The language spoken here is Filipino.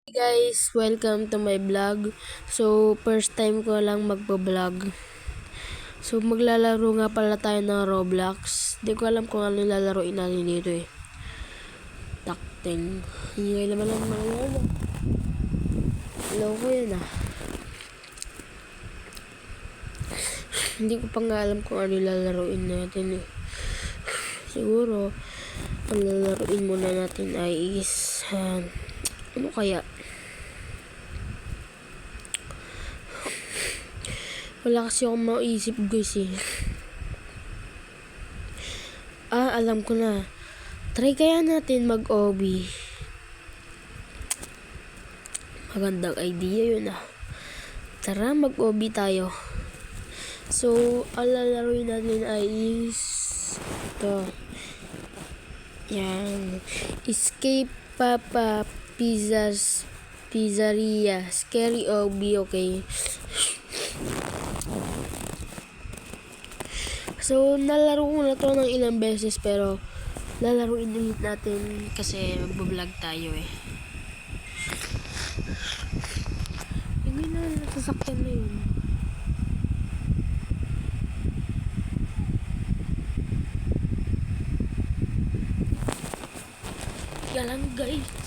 Guys, welcome to my vlog. So, first time ko lang magpa-vlog. So, maglalaro nga pala tayo ng Roblox. Di ko alam kung ano lalaroin natin dito eh. Takting. Hingay naman ang mga yan. Hello ko yun ah. Hindi ko pa nga alam kung ano lalaroin natin eh. Siguro, ang lalaroin muna natin ay ano kaya? Wala kasi akong maisip guys eh. Alam ko na. Try kaya natin mag-OB. Magandang idea yun ah. Tara mag-OB tayo. So, ang lalaroin natin ay ito. Yan. Escape Papa Pizzeria. Scary OB, okay. So, nalaro ko na to ng ilang beses pero lalaruin ulit natin kasi mag-vlog tayo eh. Hindi na nasasakyan na yun. Kaya lang guys.